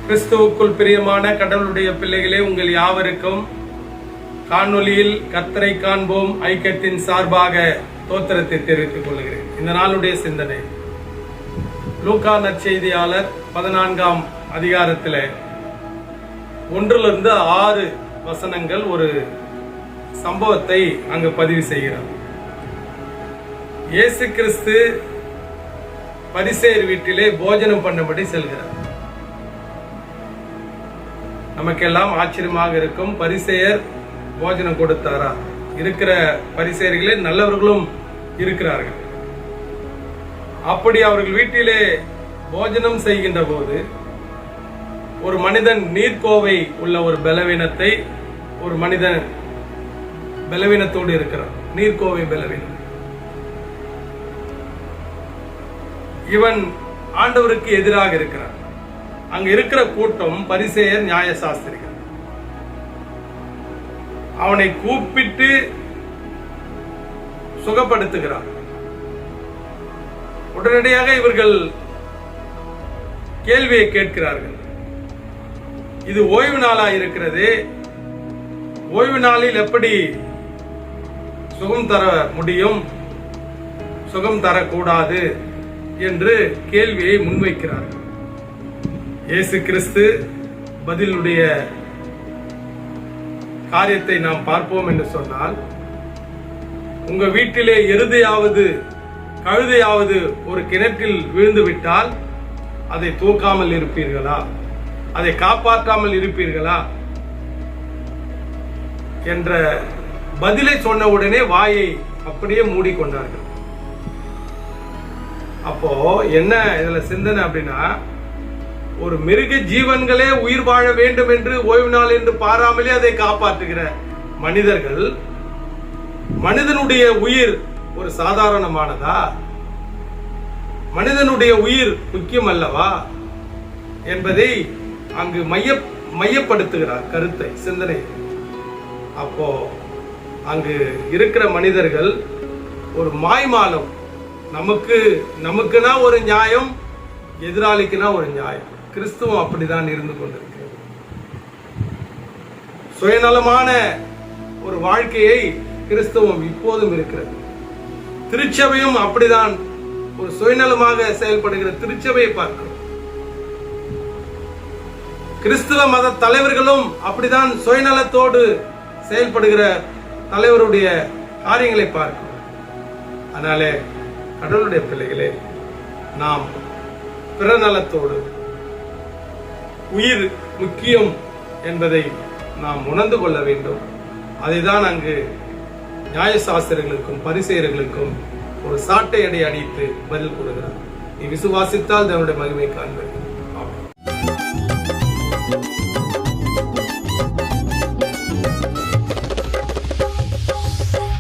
கிறிஸ்துவுக்குள் பிரியமான கடவுளுடைய பிள்ளைகளே, உங்கள் யாவருக்கும் காணொலியில் கர்த்தரை காண்போம் ஐக்கியத்தின் சார்பாக தோத்திரத்தை தெரிவித்துக் கொள்கிறேன். இந்த நாளுடைய சிந்தனை லூக்கா நற்செய்தியாளர் 14ஆம் அதிகாரத்தில் 1 - 6 வசனங்கள் ஒரு சம்பவத்தை அங்கு பதிவு செய்கிறார். இயேசு கிறிஸ்து பரிசேயர் வீட்டிலே போஜனம் பண்ணும்படி செல்கிறார். நமக்கெல்லாம் ஆச்சரியமாக இருக்கும், பரிசேயர் போஜனம் கொடுத்தாரா? இருக்கிற பரிசேயர்களே நல்லவர்களும் இருக்கிறார்கள். அப்படி அவர்கள் வீட்டிலே போஜனம் செய்கின்ற போது ஒரு மனிதன் நீர்க்கோவை உள்ள ஒரு பலவீனத்தை, ஒரு மனிதன் பலவீனத்தோடு இருக்கிறார். நீர்க்கோவை பலவீனம். இவன் ஆண்டவருக்கு எதிராக இருக்கிறார். அங்க இருக்கிற கூட்டம் பரிசேயர், நியாயசாஸ்திரிகள். அவனை கூப்பிட்டு சுகப்படுத்துகிறார். உடனடியாக இவர்கள் கேள்வியை கேட்கிறார்கள். இது ஓய்வு நாளா இருக்கிறது, ஓய்வு நாளில் எப்படி சுகம் தர முடியும், சுகம் தரக்கூடாது என்று கேள்வியை முன்வைக்கிறார்கள். இயேசு கிறிஸ்து பதிலுடைய காரியத்தை நாம் பார்ப்போம் என்று சொன்னால், உங்க வீட்டிலே எருதையாவது கழுதையாவது ஒரு கிணற்றில் விழுந்து விட்டால் அதை தூக்காமல் இருப்பீர்களா? அதை காப்பாற்றாமல் இருப்பீர்களா என்ற பதிலை சொன்ன உடனே வாயை அப்படியே மூடிக்கொண்டார்கள். அப்போ என்ன இதுல சிந்தனை அப்படின்னா, ஒரு மிருக ஜீவன்களே உயிர் வாழ வேண்டும் என்று ஓய்வு நாள் என்று பாராமலே அதை காப்பாற்றுகிற மனிதர்கள், மனிதனுடைய உயிர் ஒரு சாதாரணமானதா? மனிதனுடைய உயிர் முக்கியம் அல்லவா என்பதை அங்கு மையப்படுத்துகிறார் கருத்தை, சிந்தனை. அப்போ அங்கு இருக்கிற மனிதர்கள் ஒரு மாய்மாலம், நமக்குனா ஒரு நியாயம், எதிராளிக்குனா ஒரு நியாயம். கிறிஸ்துவம் அப்படிதான் இருந்து கொண்டிருக்கிறது. சுயநலமான ஒரு வாழ்க்கையை கிறிஸ்துவம் இப்போதும் இருக்கிறது. திருச்சபையும் அப்படிதான் ஒரு சுயநலமாக செயல்படுகிற திருச்சபையை பார்க்கிறோம். கிறிஸ்துவ மத தலைவர்களும் அப்படிதான் சுயநலத்தோடு செயல்படுகிற தலைவருடைய காரியங்களை பார்க்கிறோம். அதனாலே கடவுளுடைய பிள்ளைகளே, நாம் பிறநலத்தோடு உயிர் முக்கியம் என்பதை நாம் உணர்ந்து கொள்ள வேண்டும். அதைதான் அங்கு நியாயசாஸ்திரர்களுக்கும் பரிசேயர்களுக்கும் ஒரு சாட்டை அடி அடித்து பதில் கொடுக்கிறார். நீ விசுவாசித்தால் தேவனுடைய மகிமை காண்பது.